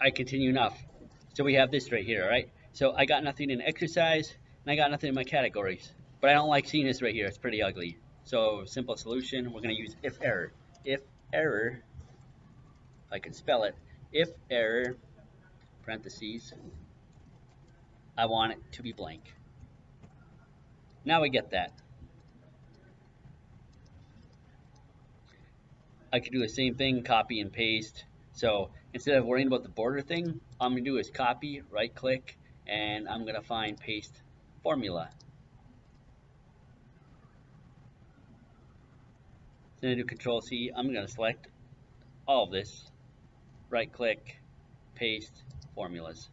I continue enough. So we have this right here, all right? So I got nothing in exercise, and I got nothing in my categories. But I don't like seeing this right here. It's pretty ugly. So simple solution, we're going to use if error. If error, if I can spell it, if error, parentheses, I want it to be blank. Now we get that. I could do the same thing, copy and paste. So instead of worrying about the border thing, all I'm going to do is copy, right click, and I'm going to find paste formula. Then I do Control C. I'm going to select all of this, right click, paste formulas.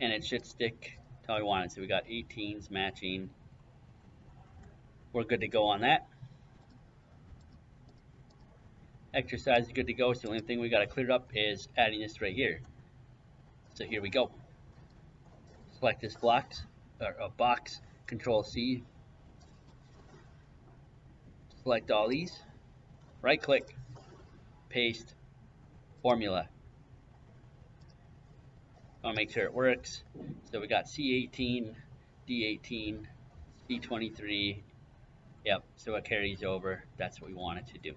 And it should stick to how we want it. So we got 18s matching. We're good to go on that. Exercise is good to go. So the only thing we got to clear up is adding this right here. So here we go. Select this box, Control C. Select all these, right click, paste, formula. I want to make sure it works. So we got C18, D18, C23. Yep, so it carries over. That's what we want it to do.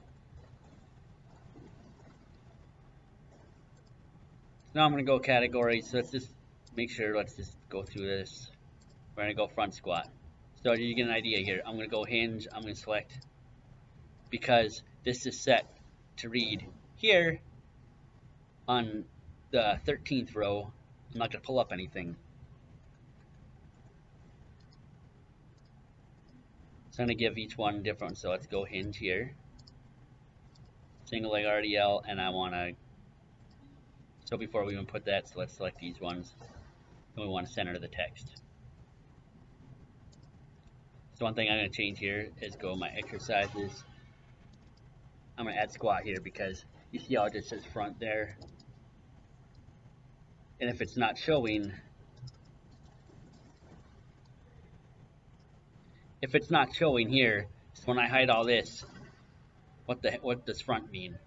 So now I'm going to go categories. So let's just make sure, let's just go through this. We're going to go front squat. So you get an idea here. I'm going to go hinge. I'm going to select, because this is set to read here on the 13th row. I'm not going to pull up anything. So I'm going to give each one different. So let's go hinge here. Single leg RDL, and I want to, so before we even put that, so let's select these ones. And we want to center the text. So one thing I'm going to change here is go my exercises. I'm going to add squat here because you see how it just says front there. And if it's not showing, here, so when I hide all this, what does front mean?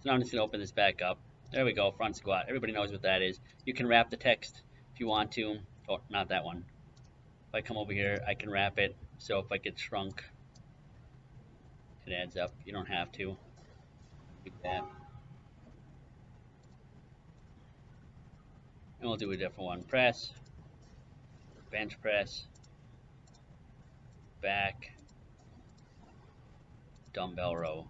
So now I'm just going to open this back up. There we go, front squat. Everybody knows what that is. You can wrap the text if you want to. Oh, not that one. If I come over here, I can wrap it. So if I get shrunk, it adds up. You don't have to. Like that. And we'll do a different one. Press, bench press, back, dumbbell row.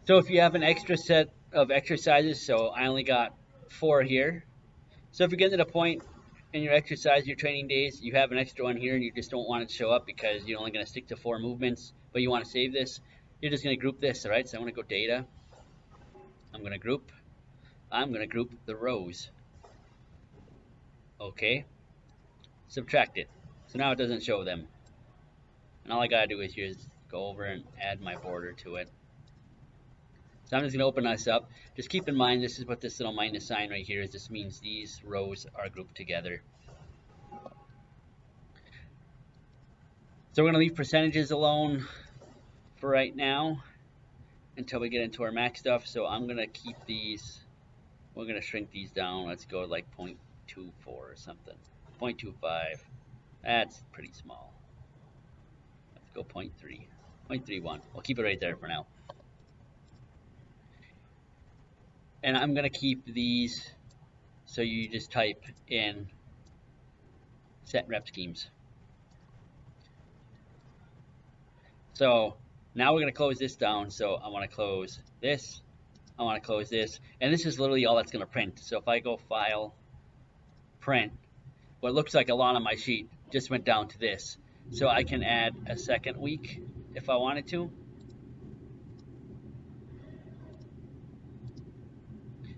So if you have an extra set of exercises, so I only got 4 here. So if you get to the point in your exercise, your training days, you have an extra one here and you just don't want it to show up because you're only going to stick to 4 movements, but you want to save this, you're just going to group this, all right? So I'm going to go data. I'm going to group the rows. Okay. Subtract it. So now it doesn't show them. And all I got to do is just go over and add my border to it. So I'm just going to open this up. Just keep in mind, this is what this little minus sign right here is. This means these rows are grouped together. So we're going to leave percentages alone for right now until we get into our max stuff. So I'm going to keep these. We're going to shrink these down. Let's go like 0.24 or something. 0.25. That's pretty small. Let's go 0.3. 0.31. We'll keep it right there for now. And I'm going to keep these, so you just type in set rep schemes. So now we're going to close this down. So I want to close this. I want to close this. And this is literally all that's going to print. So if I go File, Print, what looks like a lot on my sheet just went down to this. So I can add a second week if I wanted to.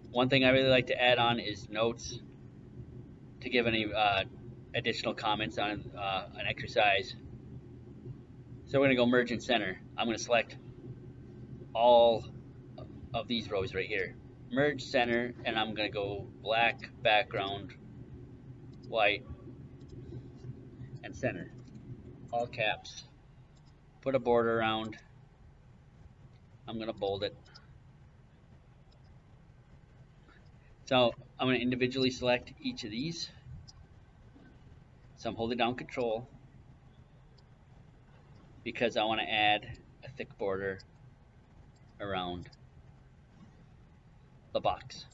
One thing I really like to add on is notes to give any additional comments on an exercise. So we're going to go merge and center. I'm going to select all of these rows right here. Merge center, and I'm going to go black background, white, and center. All caps. Put a border around. I'm gonna bold it. So I'm gonna individually select each of these. So I'm holding down Control because I want to add a thick border around the box.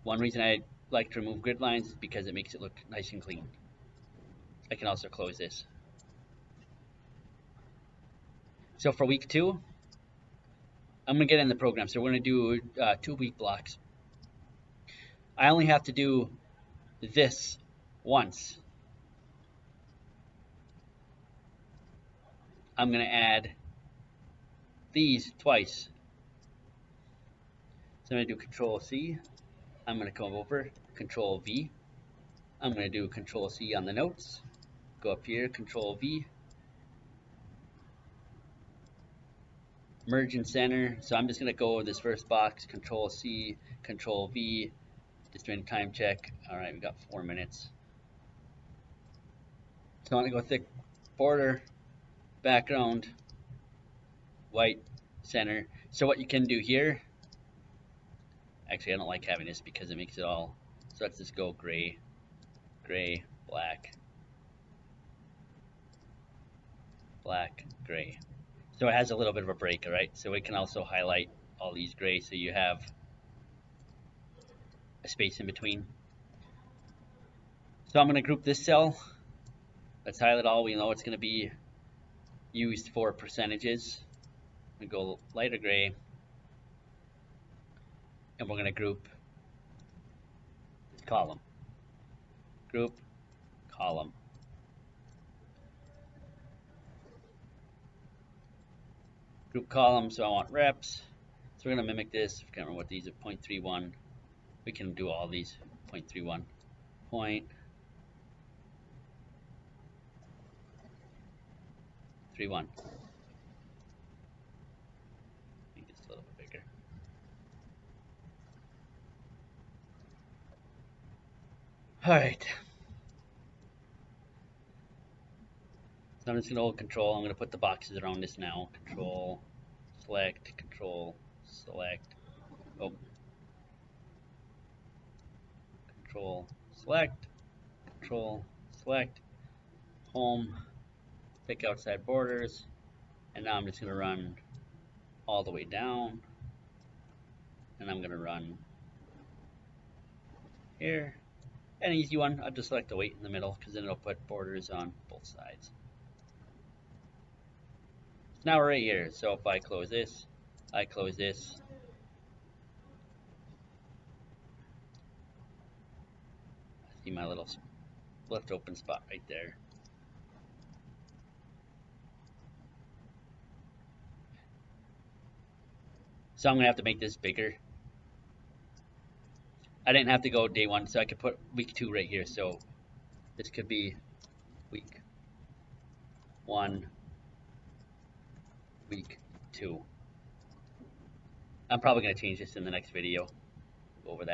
One reason I like to remove grid lines is because it makes it look nice and clean. I can also close this. So for week 2, I'm going to get in the program. So we're going to do 2-week blocks. I only have to do this once. I'm going to add these twice. So I'm going to do Control C. I'm going to come over, Control V. I'm going to do Control C on the notes. Go up here, Control V. Merge and center. So I'm just going to go over this first box, Control C, Control V. Just doing a time check. All right, we got 4 minutes. So I want to go thick border, background, white, center. So what you can do here, actually I don't like having this because it makes it all, so let's just go gray, gray, black, black, gray. So it has a little bit of a break, all right? So we can also highlight all these gray so you have a space in between. So I'm going to group this cell. Let's highlight all. We know it's going to be used for percentages. We go lighter gray, and we're going to group column. Group, column. Group column, so I want reps. So we're going to mimic this. I can't remember what these are, 0.31. We can do all these, 0.31. Point 31. Make this a little bit bigger. All right. So I'm just going to hold Control. I'm going to put the boxes around this now. Control, select, Control, select. Oh. Control, select, Control, select. Home, pick outside borders. And now I'm just going to run all the way down. And I'm going to run here. An easy one. I'll just select the weight in the middle because then it'll put borders on both sides. Now we're right here. So if I close this, I close this. I see my little left open spot right there. So I'm gonna have to make this bigger. I didn't have to go day 1, so I could put week 2 right here. So this could be week 1, week 2. I'm probably gonna change this in the next video. Go over that.